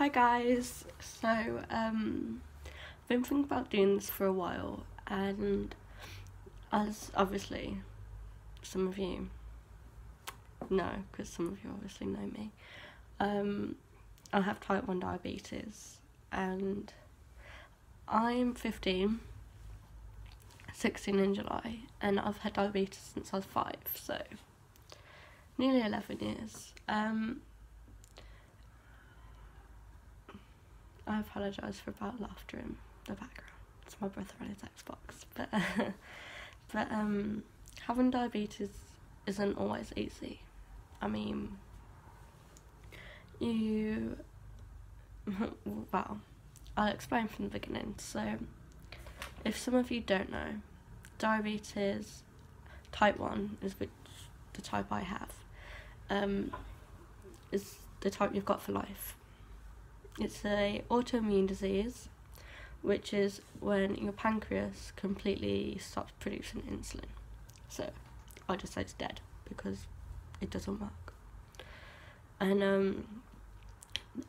Hi guys, been thinking about doing this for a while, and as obviously some of you know, because some of you obviously know me, I have type 1 diabetes, and I'm 15, 16 in July, and I've had diabetes since I was 5, so nearly 11 years. I apologise for about laughter in the background. It's my brother on his Xbox. But having diabetes isn't always easy. I mean, well, I'll explain from the beginning. So, if some of you don't know, diabetes type 1 is the type I have. Is the type you've got for life. It's a autoimmune disease, which is when your pancreas completely stops producing insulin. So I'll just say it's dead because it doesn't work. And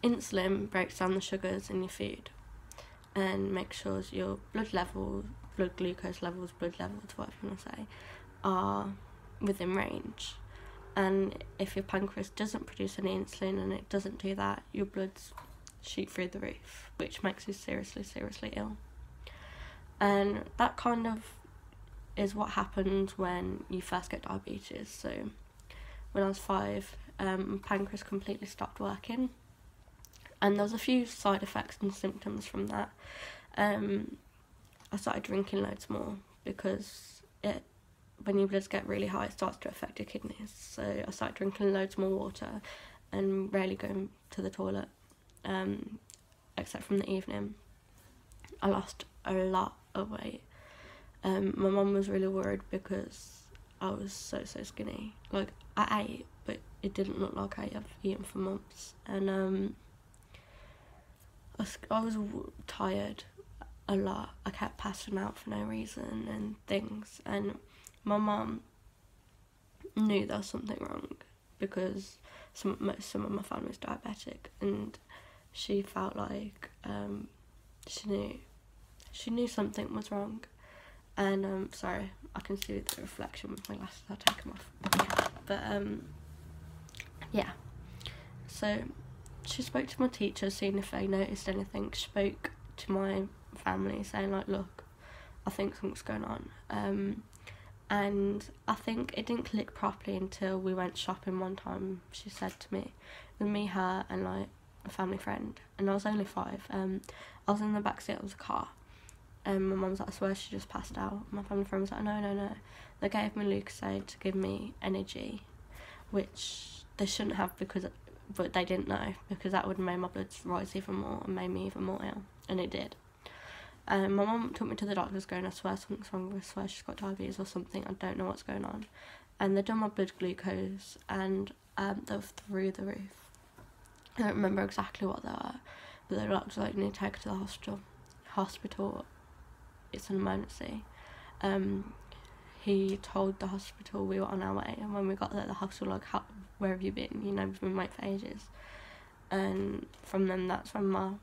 insulin breaks down the sugars in your food and makes sure your blood glucose levels, whatever you want to say, are within range. And if your pancreas doesn't produce any insulin and it doesn't do that, your blood's shoot through the roof, which makes you seriously ill. And that kind of is what happens when you first get diabetes. So when I was 5, pancreas completely stopped working, and there was a few side effects and symptoms from that. I started drinking loads more because when your bloods get really high, it starts to affect your kidneys. So I started drinking loads more water and rarely going to the toilet, except from the evening. I lost a lot of weight. My mum was really worried because I was so skinny. Like, I ate, but it didn't look like I had eaten for months. And I was tired a lot. I kept passing out for no reason and things. And my mum knew there was something wrong because some of my family is diabetic, and she felt like she knew something was wrong. And sorry, I can see the reflection with my glasses. I'll take them off. But yeah. So she spoke to my teacher, seeing if they noticed anything. She spoke to my family, saying like, "Look, I think something's going on." And I think it didn't click properly until we went shopping one time. She said to me, with me, her, and like a family friend, and I was only 5. I was in the back seat of the car, and my mum's like, "I swear she just passed out." My family friend was like, No. They gave me Lucozade to give me energy, which they shouldn't have, but they didn't know, because that would have made my blood rise even more and made me even more ill, and it did. My mum took me to the doctors going, "I swear something's wrong, I swear she's got diabetes or something, I don't know what's going on." And they done my blood glucose, and they were through the roof. I don't remember exactly what they were, but the doctor was like, "You need to take her to the hospital, it's an emergency." He told the hospital we were on our way, and when we got there, the hospital like, "Where have you been? You know, we've been waiting for ages." And from then, that's when my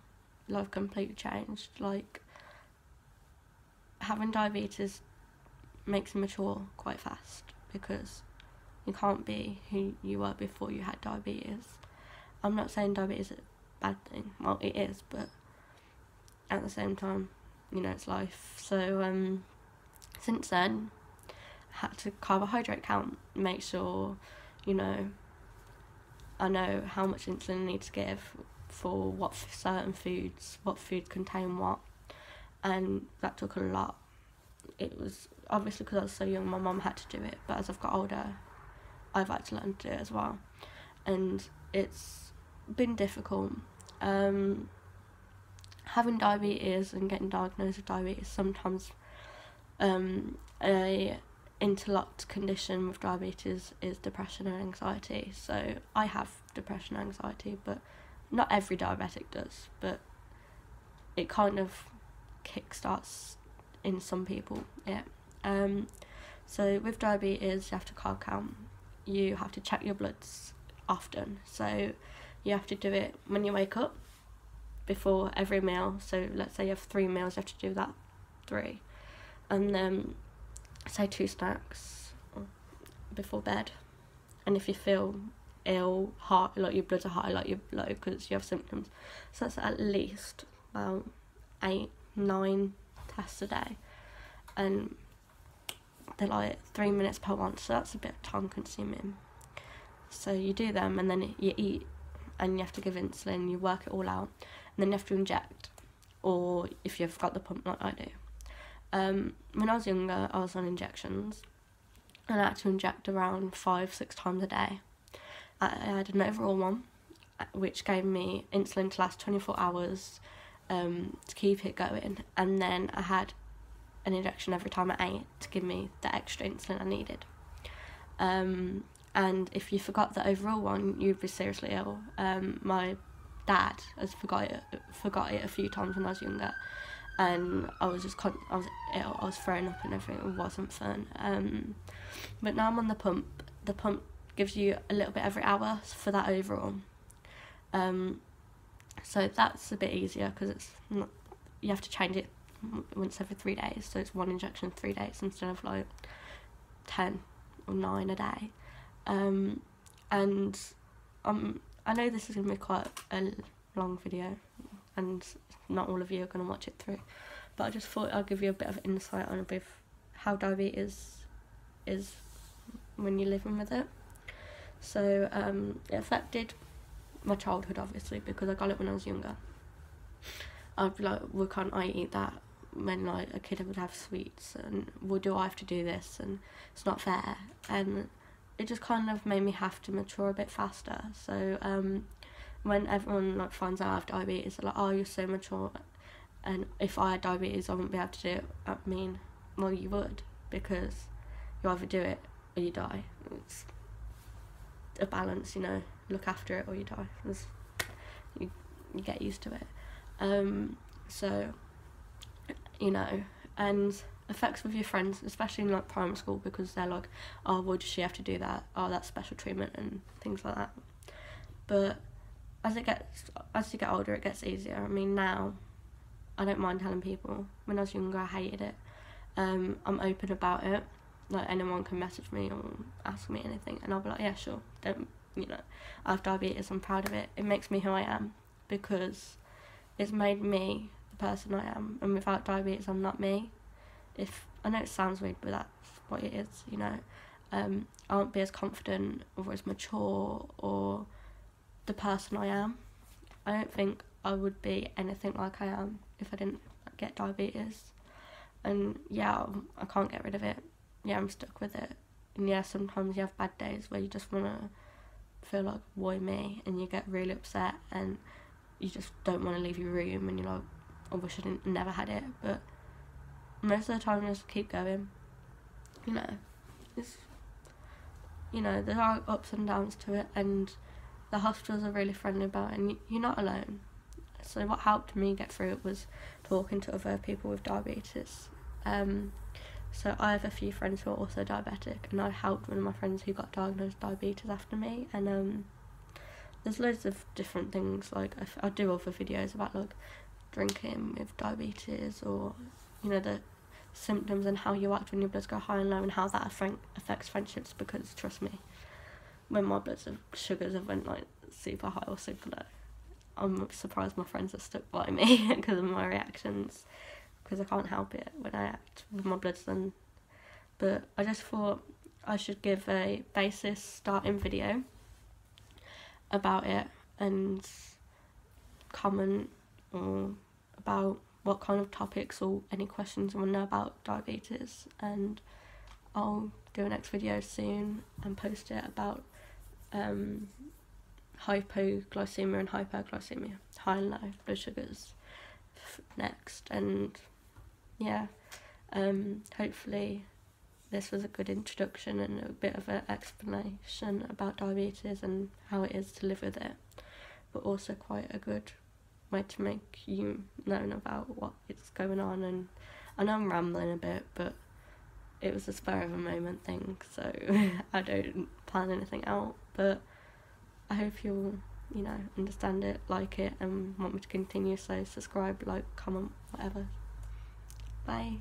life completely changed. Like, having diabetes makes you mature quite fast, because you can't be who you were before you had diabetes. I'm not saying diabetes is a bad thing. Well, it is, but at the same time, you know, it's life. So since then, I had to carbohydrate count, make sure, you know, I know how much insulin I need to give for what certain foods, what food contain what, and that took a lot. It was obviously because I was so young, my mum had to do it, but as I've got older, I've had to learn to do it as well, and it's been difficult. Having diabetes and getting diagnosed with diabetes, sometimes a interlocked condition with diabetes is depression and anxiety. So I have depression and anxiety, but not every diabetic does, but it kind of kickstarts in some people. So with diabetes, you have to carb count, you have to check your bloods often. So you have to do it when you wake up, before every meal. So let's say you have 3 meals, you have to do that 3. And then say 2 snacks before bed. And if you feel ill, high, like your bloods are high, like you're low because you have symptoms, so that's at least about 8-9 tests a day, and they're like 3 minutes per one, so that's a bit time consuming. So you do them, and then you eat, and you have to give insulin, you work it all out, and then you have to inject, or if you've got the pump like I do. When I was younger, I was on injections, and I had to inject around 5-6 times a day. I had an overall one, which gave me insulin to last 24 hours to keep it going, and then I had an injection every time I ate to give me the extra insulin I needed. And if you forgot the overall one, you'd be seriously ill. My dad has forgot it a few times when I was younger, and I was ill. I was throwing up and everything. It wasn't fun. But now I'm on the pump. The pump gives you a little bit every hour for that overall. So that's a bit easier because it's not, you have to change it once every 3 days. So it's 1 injection 3 days instead of like 10 or 9 a day. And I know this is going to be quite a long video, and not all of you are going to watch it through, but I just thought I'd give you a bit of insight on a bit of how diabetes is when you're living with it. So it affected my childhood, obviously, because I got it when I was younger. I'd be like, well, can't I eat that? When like a kid would have sweets, and well, do I have to do this? And it's not fair. And it just kind of made me have to mature a bit faster. So when everyone like finds out I have diabetes, they're like, oh, you're so mature, and if I had diabetes I wouldn't be able to do it. I mean, well, you would, because you either do it or you die. It's a balance, you know, look after it or you die. You get used to it. So, you know, and effects with your friends, especially in like primary school, because they're like, oh, well, does she have to do that? Oh, that's special treatment and things like that. But as you get older, it gets easier. I mean, now I don't mind telling people. When I was younger, I hated it. I'm open about it. Like, anyone can message me or ask me anything, and I'll be like, yeah, sure. Don't, you know, I have diabetes, I'm proud of it. It makes me who I am, because it's made me the person I am, and without diabetes, I'm not me. If I know it sounds weird, but that's what it is, you know. I won't be as confident or as mature or the person I am. I don't think I would be anything like I am if I didn't get diabetes. And yeah, I can't get rid of it. Yeah, I'm stuck with it. And yeah, sometimes you have bad days where you just want to feel like, why me? And you get really upset and you just don't want to leave your room, and you're like, I wish I never had it. But most of the time, you just keep going. You know, it's, you know, there are ups and downs to it, and the hospitals are really friendly about it, and you're not alone. So what helped me get through it was talking to other people with diabetes. So I have a few friends who are also diabetic, and I helped one of my friends who got diagnosed diabetes after me. And there's loads of different things, like I do other videos about like drinking with diabetes, or, you know, the symptoms and how you act when your bloods go high and low, and how that affects friendships. Because trust me, when my sugars have went like super high or super low, I'm surprised my friends are stuck by me because of my reactions, because I can't help it when I act with my bloods then. But I just thought I should give a basis starting video about it, and comment about what kind of topics or any questions you want to know about diabetes. And I'll do a next video soon and post it about hypoglycemia and hyperglycemia, high and low blood sugars next. And yeah, hopefully this was a good introduction and a bit of an explanation about diabetes and how it is to live with it, but also quite a good way to make you know about what is going on. And I know I'm rambling a bit, but it was a spur of a moment thing, so I don't plan anything out. But I hope you'll you know, understand it, like it, and want me to continue. So subscribe, like, comment, whatever. Bye.